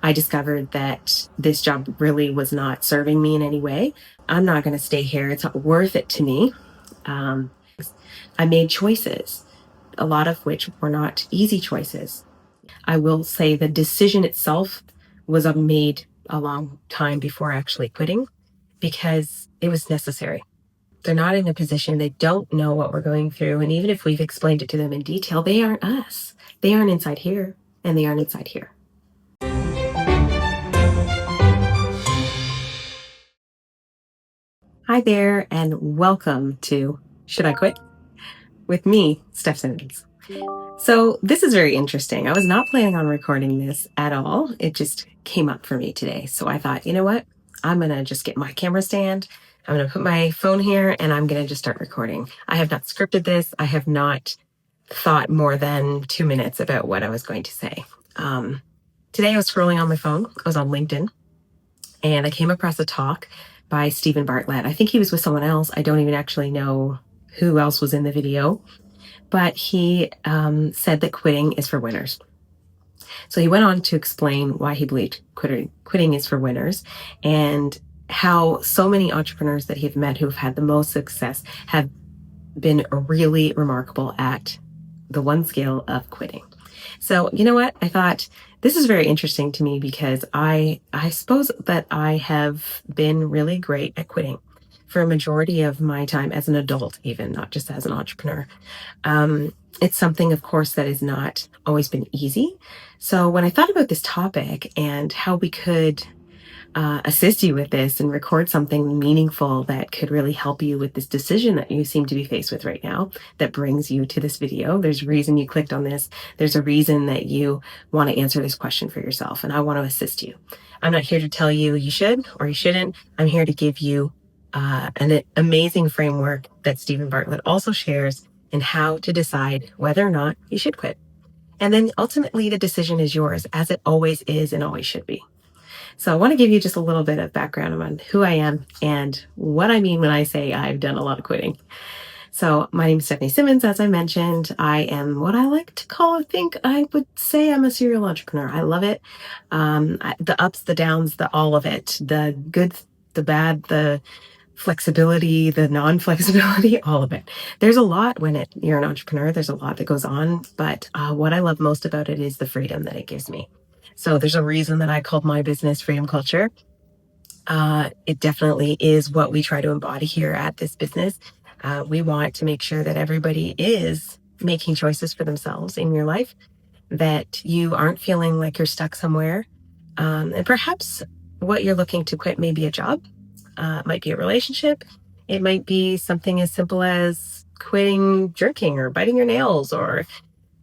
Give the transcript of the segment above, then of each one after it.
I discovered that this job really was not serving me in any way. I'm not going to stay here. It's not worth it to me. Um, I made choices, a lot of which were not easy choices. I will say the decision itself was made a long time before actually quitting because it was necessary. They're not in a position, they don't know what we're going through. And even if we've explained it to them in detail, they aren't us. They aren't inside here, and they aren't inside here. Hi there, and welcome to Should I Quit? With me, Steph. So this is very interesting. I was not planning on recording this at all. It just came up for me today. So I thought, you know what? I'm going to just get my camera stand. I'm going to put my phone here and I'm going to just start recording. I have not scripted this. I have not thought more than 2 minutes about what I was going to say. Today I was scrolling on my phone. I was on LinkedIn and I came across a talk by Stephen Bartlett. I think he was with someone else. I don't even actually know who else was in the video. But he said that quitting is for winners. So he went on to explain why he believed quitting is for winners and how so many entrepreneurs that he've met who've had the most success have been really remarkable at the one skill of quitting. So, you know what? I thought this is very interesting to me because I suppose that I have been really great at quitting for a majority of my time as an adult, even not just as an entrepreneur. It's something, of course, that has not always been easy. So when I thought about this topic and how we could assist you with this and record something meaningful that could really help you with this decision that you seem to be faced with right now, that brings you to this video. There's a reason you clicked on this. There's a reason that you want to answer this question for yourself, and I want to assist you. I'm not here to tell you you should or you shouldn't. I'm here to give you an amazing framework that Stephen Bartlett also shares in how to decide whether or not you should quit. And then ultimately the decision is yours, as it always is and always should be. So I want to give you just a little bit of background on who I am and what I mean when I say I've done a lot of quitting. So my name is Stephanie Simmons. As I mentioned, I am what I like to call, I would say I'm a serial entrepreneur. I love it. The ups, the downs, all of it, the good, the bad, the flexibility, the non-flexibility, all of it. There's a lot when you're an entrepreneur. There's a lot that goes on, but what I love most about it is the freedom that it gives me. So there's a reason that I called my business Freedom Culture. It definitely is what we try to embody here at this business. We want to make sure that everybody is making choices for themselves in your life, that you aren't feeling like you're stuck somewhere. And perhaps what you're looking to quit may be a job. It might be a relationship. It might be something as simple as quitting drinking or biting your nails or,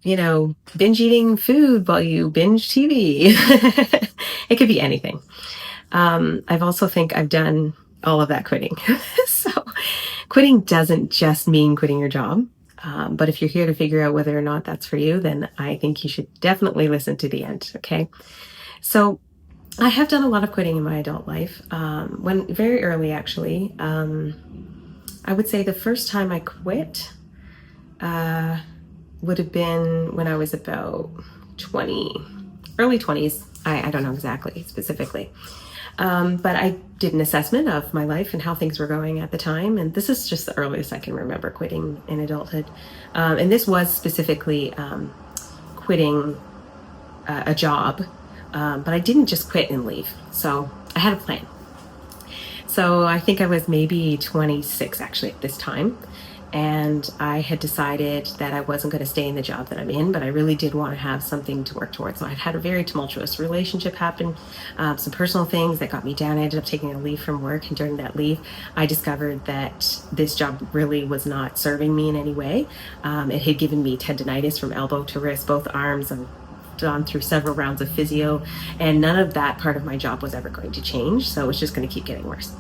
binge eating food while you binge TV. It could be anything. I've also think I've done all of that quitting. So quitting doesn't just mean quitting your job. But if you're here to figure out whether or not that's for you, then I think you should definitely listen to the end. Okay. So I have done a lot of quitting in my adult life. When very early, actually, I would say the first time I quit would have been when I was about 20, early 20s. I don't know exactly, specifically. But I did an assessment of my life and how things were going at the time. And this is just the earliest I can remember quitting in adulthood. And this was specifically quitting a job. But I didn't just quit and leave. So I had a plan. So I think I was maybe 26 actually at this time. And I had decided that I wasn't going to stay in the job that I'm in, but I really did want to have something to work towards. So I'd had a very tumultuous relationship happen, some personal things that got me down. I ended up taking a leave from work. And during that leave, I discovered that this job really was not serving me in any way. It had given me tendinitis from elbow to wrist, both arms, and gone through several rounds of physio, and none of that part of my job was ever going to change. So it was just going to keep getting worse.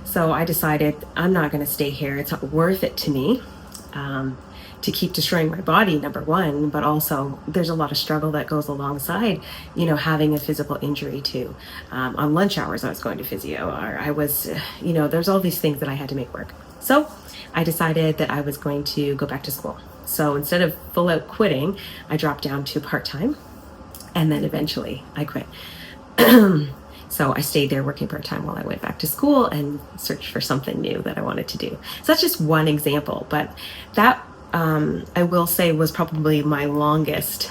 So I decided I'm not going to stay here. It's not worth it to me to keep destroying my body, number one, but also there's a lot of struggle that goes alongside, having a physical injury too. On lunch hours, I was going to physio, or I was, there's all these things that I had to make work. So I decided that I was going to go back to school. So instead of full out quitting, I dropped down to part-time. And then eventually I quit. So I stayed there working part-time while I went back to school and searched for something new that I wanted to do. So that's just one example, but that I will say was probably my longest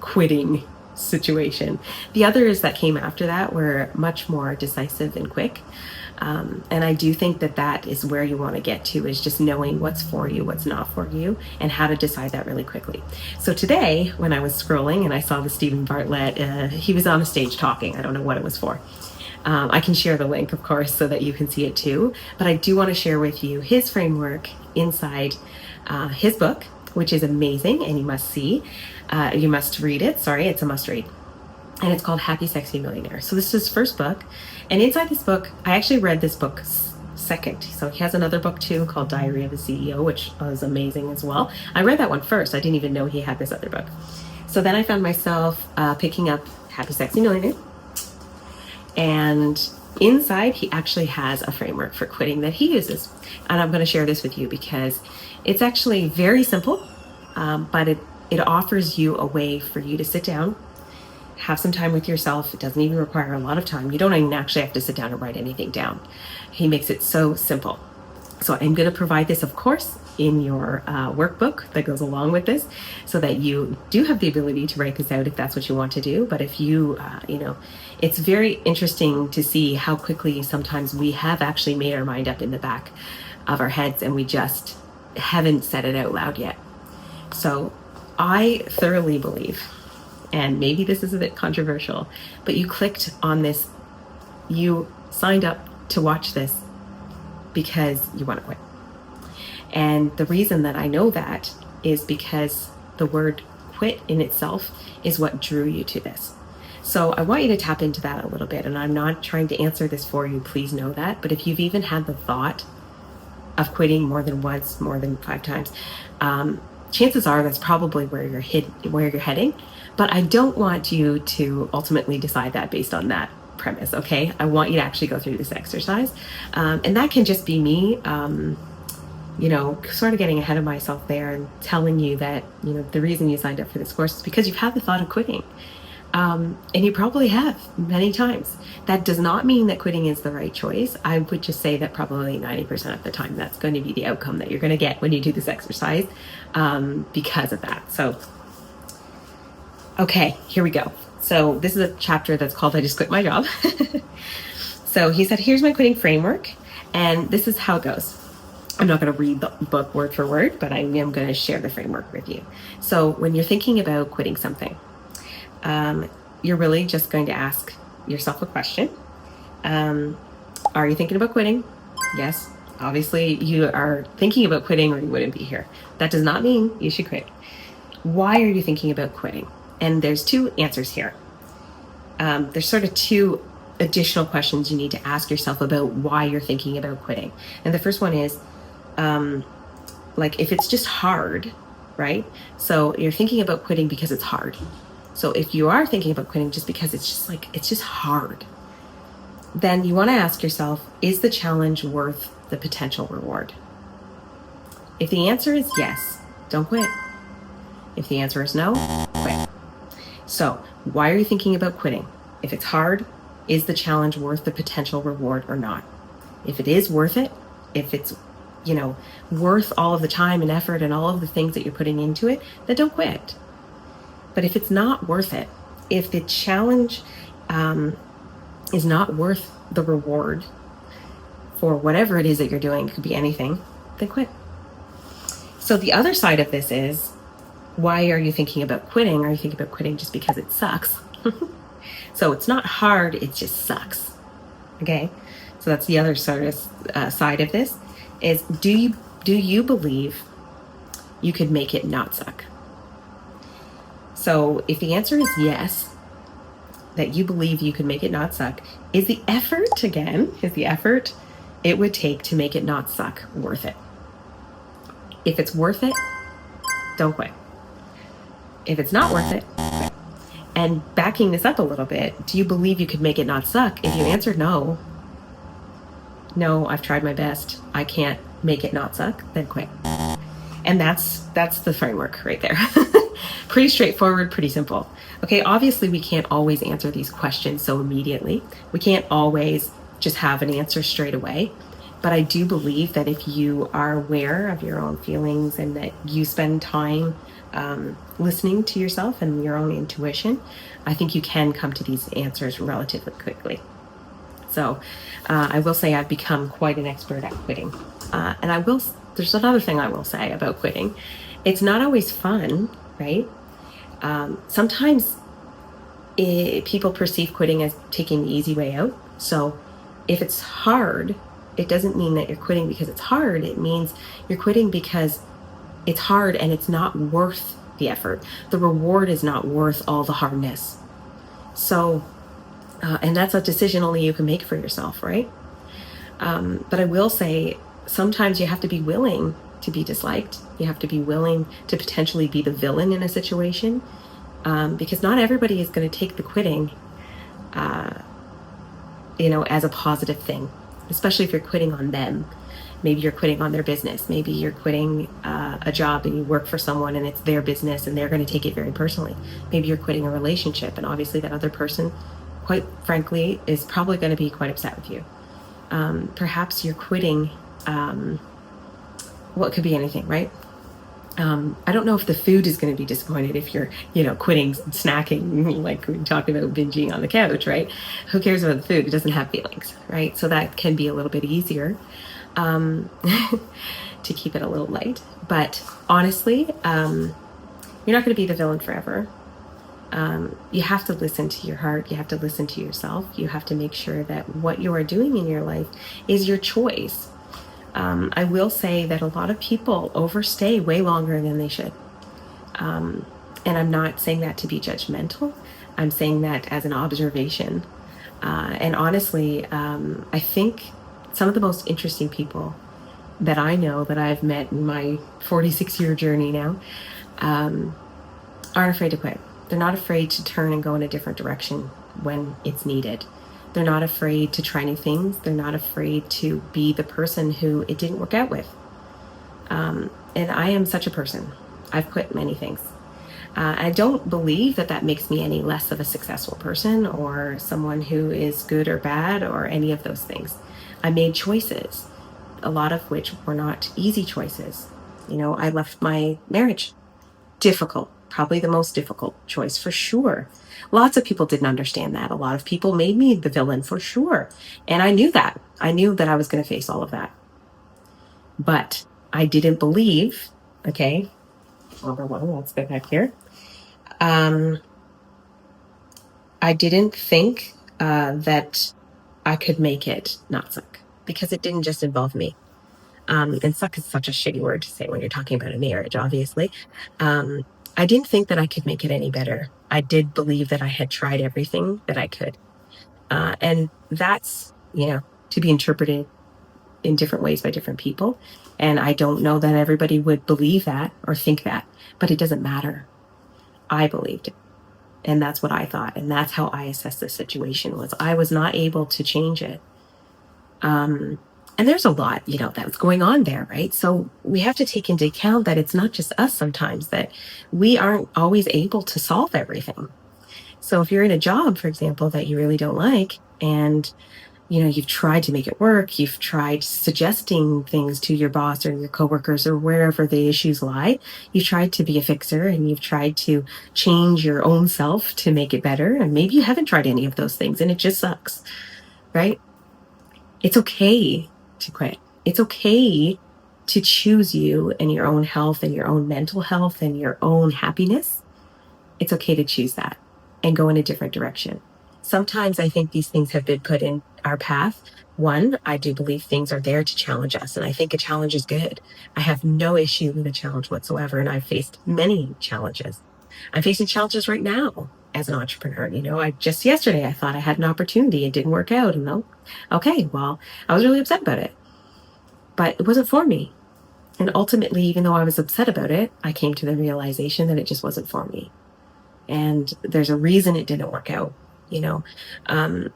quitting situation. The others that came after that were much more decisive and quick. And I do think that that is where you want to get to, is just knowing what's for you, what's not for you, and how to decide that really quickly. So today, when I was scrolling and I saw the Stephen Bartlett, he was on a stage talking. I don't know what it was for. I can share the link, of course, so that you can see it too. But I do want to share with you his framework inside his book, which is amazing and you must see. You must read it. Sorry, it's a must read. And it's called Happy Sexy Millionaire. So this is his first book. And inside this book, I actually read this book second. So he has another book too called Diary of a CEO, which was amazing as well. I read that one first. I didn't even know he had this other book. So then I found myself picking up Happy Sexy Millionaire. And inside, he actually has a framework for quitting that he uses. And I'm going to share this with you because it's actually very simple, but it offers you a way for you to sit down, have some time with yourself. It doesn't even require a lot of time. You don't even actually have to sit down and write anything down. He makes it so simple. So I'm going to provide this, of course, in your workbook that goes along with this, so that you do have the ability to write this out if that's what you want to do. But if you, it's very interesting to see how quickly sometimes we have actually made our mind up in the back of our heads and we just haven't said it out loud yet. So I thoroughly believe, and maybe this is a bit controversial, but you clicked on this, you signed up to watch this because you want to quit. And the reason that I know that is because the word quit in itself is what drew you to this. So I want you to tap into that a little bit. And I'm not trying to answer this for you, please know that. But if you've even had the thought of quitting more than once, more than 5 times, chances are that's probably where you're heading. But I don't want you to ultimately decide that based on that premise, okay? I want you to actually go through this exercise. And that can just be me, sort of getting ahead of myself there and telling you that, the reason you signed up for this course is because you've had the thought of quitting. And you probably have many times. That does not mean that quitting is the right choice. I would just say that probably 90% of the time that's going to be the outcome that you're going to get when you do this exercise because of that. So, okay, here we go. So this is a chapter that's called I Just Quit My Job. So he said, here's my quitting framework. And this is how it goes. I'm not going to read the book word for word, but I am going to share the framework with you. So when you're thinking about quitting something, you're really just going to ask yourself a question. Are you thinking about quitting? Yes. Obviously, you are thinking about quitting or you wouldn't be here. That does not mean you should quit. Why are you thinking about quitting? And there's 2 answers here. There's sort of 2 additional questions you need to ask yourself about why you're thinking about quitting. And the first one is, if it's just hard, right? So you're thinking about quitting because it's hard. So if you are thinking about quitting just because it's just hard, then you want to ask yourself, is the challenge worth the potential reward? If the answer is yes, don't quit. If the answer is no, quit. So why are you thinking about quitting? If it's hard, is the challenge worth the potential reward or not? If it is worth it, if it's, worth all of the time and effort and all of the things that you're putting into it, then don't quit. But if it's not worth it, if the challenge is not worth the reward for whatever it is that you're doing, it could be anything, then quit. So the other side of this is, why are you thinking about quitting? Are you thinking about quitting just because it sucks? So it's not hard, it just sucks. Okay? So that's the other sort of side of this, is do you believe you could make it not suck? So if the answer is yes, that you believe you could make it not suck, is the effort it would take to make it not suck worth it? If it's worth it, don't quit. If it's not worth it, quit. And backing this up a little bit, do you believe you could make it not suck? If you answered no, I've tried my best, I can't make it not suck, then quit. And that's the framework right there. Pretty straightforward, pretty simple. Okay, obviously we can't always answer these questions so immediately. We can't always just have an answer straight away. But I do believe that if you are aware of your own feelings and that you spend time listening to yourself and your own intuition, I think you can come to these answers relatively quickly. So I will say I've become quite an expert at quitting. There's another thing I will say about quitting. It's not always fun, right? Sometimes people perceive quitting as taking the easy way out. So if it's hard, it doesn't mean that you're quitting because it's hard. It means you're quitting because it's hard and it's not worth the effort. The reward is not worth all the hardness. So, and that's a decision only you can make for yourself, right? But I will say sometimes you have to be willing to be disliked. You have to be willing to potentially be the villain in a situation, because not everybody is going to take the quitting, as a positive thing, especially if you're quitting on them. Maybe you're quitting on their business. Maybe you're quitting a job and you work for someone and it's their business and they're going to take it very personally. Maybe you're quitting a relationship and obviously that other person, quite frankly, is probably going to be quite upset with you. Perhaps you're quitting, what could be anything, right? I don't know if the food is going to be disappointed if you're, quitting snacking, like we talked about binging on the couch, right? Who cares about the food? It doesn't have feelings, right? So that can be a little bit easier to keep it a little light. But honestly, you're not going to be the villain forever. You have to listen to your heart. You have to listen to yourself. You have to make sure that what you are doing in your life is your choice. I will say that a lot of people overstay way longer than they should. And I'm not saying that to be judgmental. I'm saying that as an observation. And honestly, I think some of the most interesting people that I know that I've met in my 46-year journey now aren't afraid to quit. They're not afraid to turn and go in a different direction when it's needed. They're not afraid to try new things. They're not afraid to be the person who it didn't work out with. And I am such a person. I've quit many things. I don't believe that makes me any less of a successful person or someone who is good or bad or any of those things. I made choices, a lot of which were not easy choices. I left my marriage. Difficult, probably the most difficult choice for sure. Lots of people didn't understand that. A lot of people made me the villain for sure. And I knew that. I knew that I was going to face all of that. But I didn't believe, okay, let's go back here. I didn't think that I could make it not suck because it didn't just involve me. And suck is such a shitty word to say when you're talking about a marriage, obviously. I didn't think that I could make it any better. I did believe that I had tried everything that I could. And that's, to be interpreted in different ways by different people. And I don't know that everybody would believe that or think that, but it doesn't matter. I believed it. And that's what I thought. And that's how I assessed the situation was I was not able to change it. And there's a lot, that's going on there, right? So we have to take into account that it's not just us sometimes, that we aren't always able to solve everything. So if you're in a job, for example, that you really don't like, and, you've tried to make it work, you've tried suggesting things to your boss or your coworkers or wherever the issues lie, you've tried to be a fixer and you've tried to change your own self to make it better. And maybe you haven't tried any of those things and it just sucks, right? It's okay to quit. It's okay to choose you and your own health and your own mental health and your own happiness. It's okay to choose that and go in a different direction. Sometimes I think these things have been put in our path. One, I do believe things are there to challenge us, and I think a challenge is good. I have no issue with a challenge whatsoever, and I've faced many challenges. I'm facing challenges right now as an entrepreneur. Just yesterday I thought I had an opportunity. It didn't work out. And okay, well, I was really upset about it. But it wasn't for me. And ultimately, even though I was upset about it, I came to the realization that it just wasn't for me. And there's a reason it didn't work out.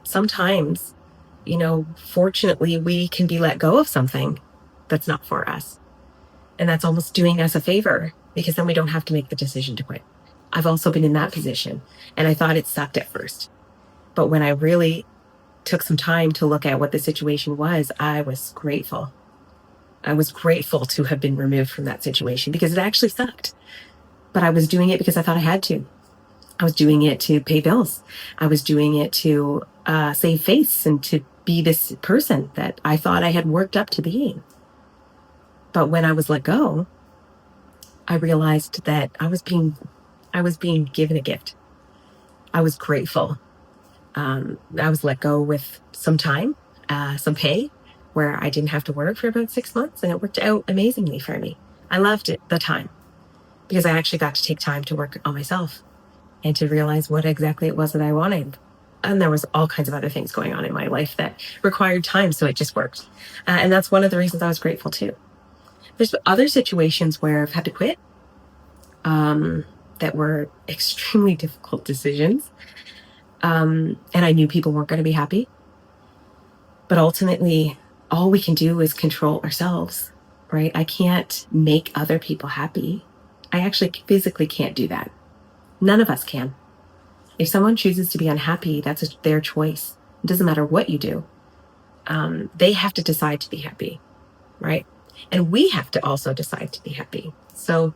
Sometimes, fortunately, we can be let go of something that's not for us. And that's almost doing us a favor because then we don't have to make the decision to quit. I've also been in that position, and I thought it sucked at first. But when I really took some time to look at what the situation was, I was grateful. I was grateful to have been removed from that situation because it actually sucked. But I was doing it because I thought I had to. I was doing it to pay bills. I was doing it to save face and to be this person that I thought I had worked up to being. But when I was let go, I realized that I was being given a gift. I was grateful. I was let go with some time, some pay, where I didn't have to work for about 6 months, and it worked out amazingly for me. I loved it, the time, because I actually got to take time to work on myself and to realize what exactly it was that I wanted. And there was all kinds of other things going on in my life that required time, so it just worked. And that's one of the reasons I was grateful too. There's other situations where I've had to quit that were extremely difficult decisions. And I knew people weren't going to be happy. But ultimately, all we can do is control ourselves, right? I can't make other people happy. I actually physically can't do that. None of us can. If someone chooses to be unhappy, that's their choice. It doesn't matter what you do. They have to decide to be happy, right? And we have to also decide to be happy. So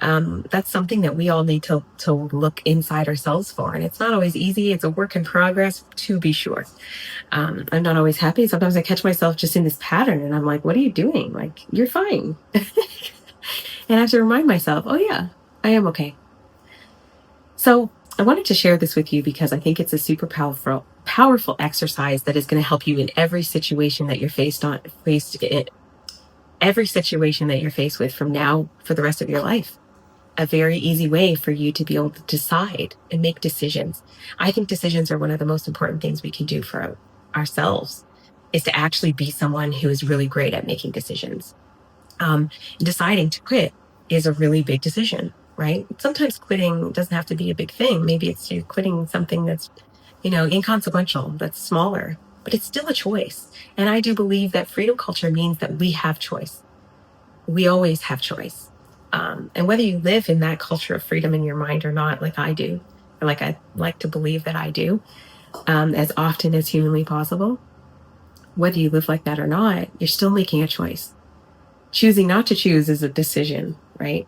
that's something that we all need to look inside ourselves for. And it's not always easy. It's a work in progress, to be sure. I'm not always happy. Sometimes I catch myself just in this pattern and I'm like, what are you doing? Like, you're fine. And I have to remind myself, oh yeah, I am okay. So I wanted to share this with you because I think it's a super powerful exercise that is going to help you in every situation that you're faced in, every situation that you're faced with from now for the rest of your life. A very easy way for you to be able to decide and make decisions. I think decisions are one of the most important things we can do for ourselves, is to actually be someone who is really great at making decisions. Deciding to quit is a really big decision, right? Sometimes quitting doesn't have to be a big thing. Maybe it's you quitting something that's, inconsequential, that's smaller, but it's still a choice. And I do believe that freedom culture means that we have choice. We always have choice. And whether you live in that culture of freedom in your mind or not, like I do, or like I like to believe that I do, as often as humanly possible, whether you live like that or not, you're still making a choice. Choosing not to choose is a decision, right?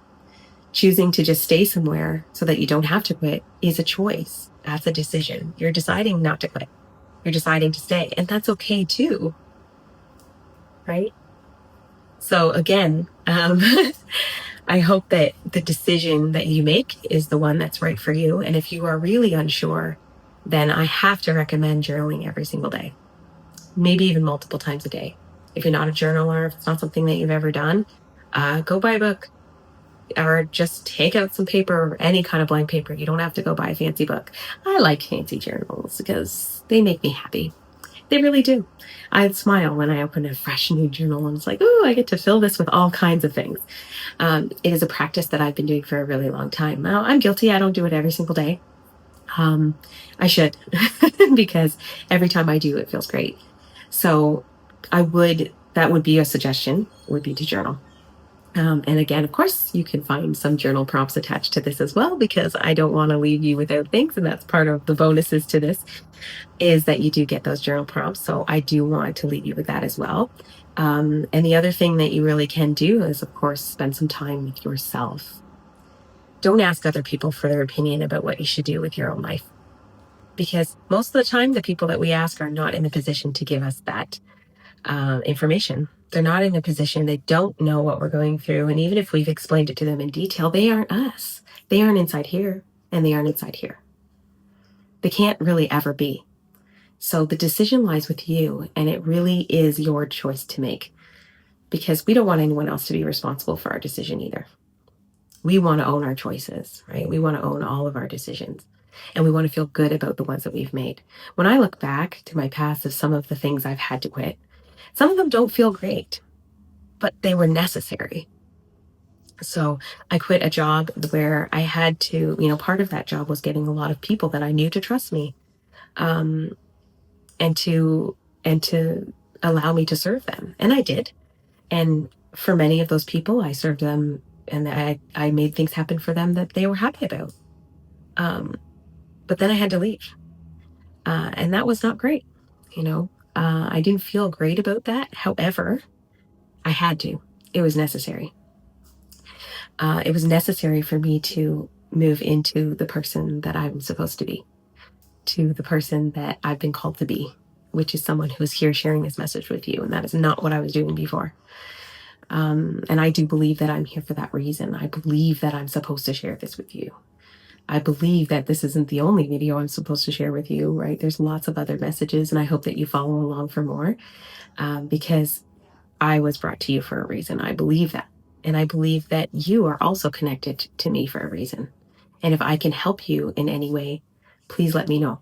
Choosing to just stay somewhere so that you don't have to quit is a choice. That's a decision. You're deciding not to quit. You're deciding to stay. And that's okay too, right? So again, I hope that the decision that you make is the one that's right for you. And if you are really unsure, then I have to recommend journaling every single day, maybe even multiple times a day. If you're not a journaler, if it's not something that you've ever done, go buy a book or just take out some paper or any kind of blank paper. You don't have to go buy a fancy book. I like fancy journals because they make me happy. They really do. I smile when I open a fresh new journal and it's like, oh, I get to fill this with all kinds of things. It is a practice that I've been doing for a really long time. Now, I'm guilty. I don't do it every single day. I should because every time I do, it feels great. So that would be a suggestion, would be to journal. And again, of course, you can find some journal prompts attached to this as well, because I don't want to leave you without things. And that's part of the bonuses to this, is that you do get those journal prompts. So I do want to leave you with that as well. And the other thing that you really can do is, of course, spend some time with yourself. Don't ask other people for their opinion about what you should do with your own life, because most of the time, the people that we ask are not in a position to give us that information. They're not in a position, they don't know what we're going through. And even if we've explained it to them in detail, they aren't us. They aren't inside here, and they aren't inside here. They can't really ever be. So the decision lies with you, and it really is your choice to make, because we don't want anyone else to be responsible for our decision either. We want to own our choices, right? We want to own all of our decisions, and we want to feel good about the ones that we've made. When I look back to my past of some of the things I've had to quit, some of them don't feel great, but they were necessary. So I quit a job where I had to, part of that job was getting a lot of people that I knew to trust me, and to allow me to serve them. And I did. And for many of those people, I served them, and I made things happen for them that they were happy about. But then I had to leave. And that was not great. I didn't feel great about that. However, I had to. It was necessary. It was necessary for me to move into the person that I'm supposed to be, to the person that I've been called to be, which is someone who's here sharing this message with you. And that is not what I was doing before. And I do believe that I'm here for that reason. I believe that I'm supposed to share this with you. I believe that this isn't the only video I'm supposed to share with you, right? There's lots of other messages, and I hope that you follow along for more, because I was brought to you for a reason. I believe that. And I believe that you are also connected to me for a reason. And if I can help you in any way, please let me know.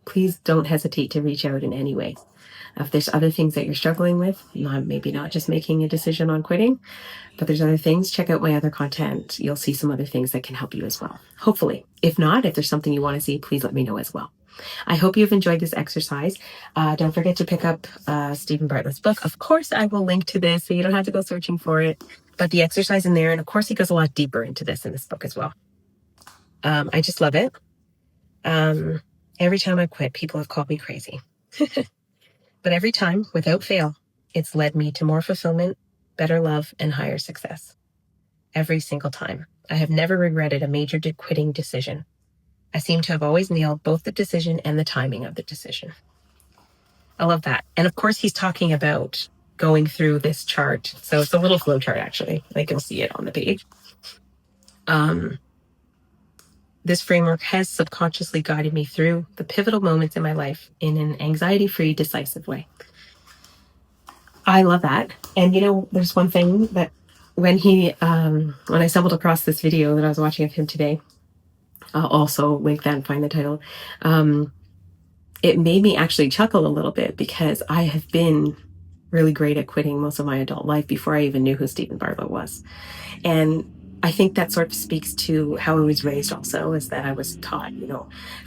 Please don't hesitate to reach out in any way. If there's other things that you're struggling with, maybe not just making a decision on quitting, but there's other things, check out my other content. You'll see some other things that can help you as well. Hopefully. If not, if there's something you want to see, please let me know as well. I hope you've enjoyed this exercise. Don't forget to pick up Stephen Bartlett's book. Of course, I will link to this so you don't have to go searching for it. But the exercise in there, and of course, he goes a lot deeper into this in this book as well. I just love it. Every time I quit, people have called me crazy. But every time, without fail, it's led me to more fulfillment, better love, and higher success. Every single time. I have never regretted a major quitting decision. I seem to have always nailed both the decision and the timing of the decision. I love that. And of course, he's talking about going through this chart. So it's a little flow chart, actually. I can see it on the page. This framework has subconsciously guided me through the pivotal moments in my life in an anxiety-free, decisive way. I love that. And there's one thing that when I stumbled across this video that I was watching of him today, I'll also link that and find the title. It made me actually chuckle a little bit because I have been really great at quitting most of my adult life before I even knew who Stephen Bartlett was. And I think that sort of speaks to how I was raised also, is that I was taught,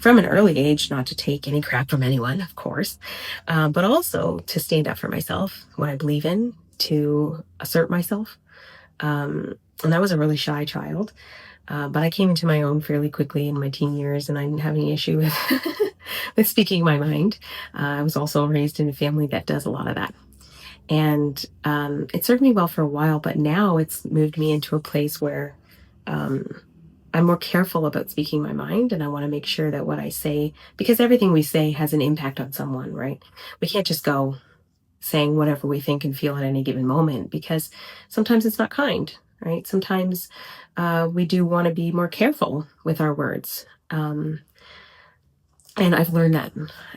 from an early age, not to take any crap from anyone, of course, but also to stand up for myself, what I believe in, to assert myself. And I was a really shy child, but I came into my own fairly quickly in my teen years, and I didn't have any issue with, with speaking my mind. I was also raised in a family that does a lot of that. And it served me well for a while, but now it's moved me into a place where I'm more careful about speaking my mind, and I want to make sure that what I say, because everything we say has an impact on someone, right? We can't just go saying whatever we think and feel at any given moment, because sometimes it's not kind, right? Sometimes we do want to be more careful with our words. And I've learned that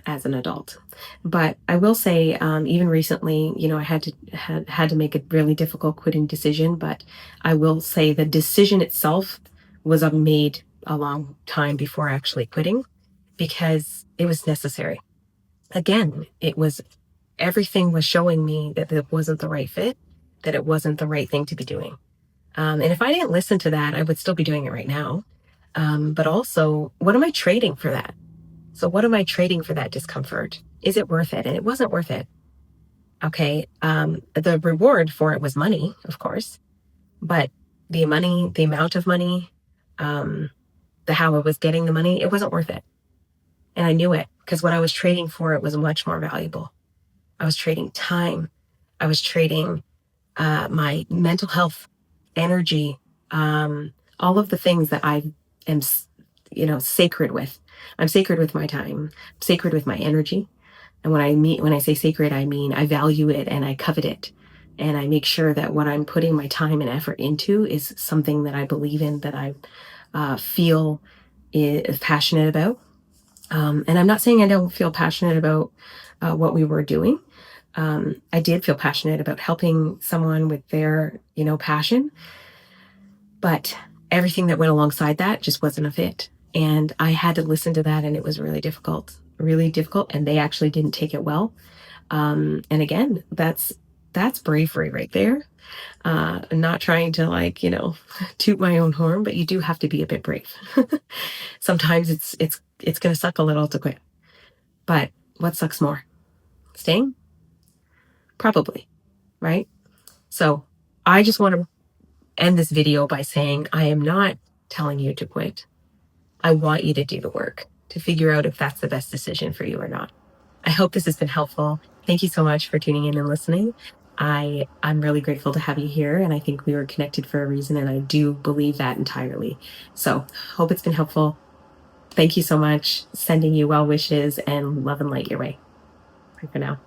as an adult. But I will say, even recently, I had to make a really difficult quitting decision. But I will say the decision itself was made a long time before actually quitting, because it was necessary. Again, everything was showing me that it wasn't the right fit, that it wasn't the right thing to be doing. And if I didn't listen to that, I would still be doing it right now. But also, what am I trading for that? So what am I trading for that discomfort? Is it worth it? And it wasn't worth it. Okay. The reward for it was money, of course, but the amount of money, how I was getting the money, it wasn't worth it. And I knew it, because what I was trading for it was much more valuable. I was trading time. I was trading my mental health, energy, all of the things that I am, sacred with. I'm sacred with my time, sacred with my energy. And when I say sacred, I mean I value it and I covet it. And I make sure that what I'm putting my time and effort into is something that I believe in, that I feel is passionate about. And I'm not saying I don't feel passionate about what we were doing. I did feel passionate about helping someone with their, passion. But everything that went alongside that just wasn't a fit. And I had to listen to that, and it was really difficult. And they actually didn't take it well. And again, that's bravery right there. I'm not trying to toot my own horn, but you do have to be a bit brave. Sometimes it's going to suck a little to quit. But what sucks more? Staying? Probably, right? So I just want to end this video by saying I am not telling you to quit. I want you to do the work to figure out if that's the best decision for you or not. I hope this has been helpful. Thank you so much for tuning in and listening. I'm really grateful to have you here, and I think we were connected for a reason, and I do believe that entirely. So, hope it's been helpful. Thank you so much. Sending you well wishes and love and light your way. Bye for now.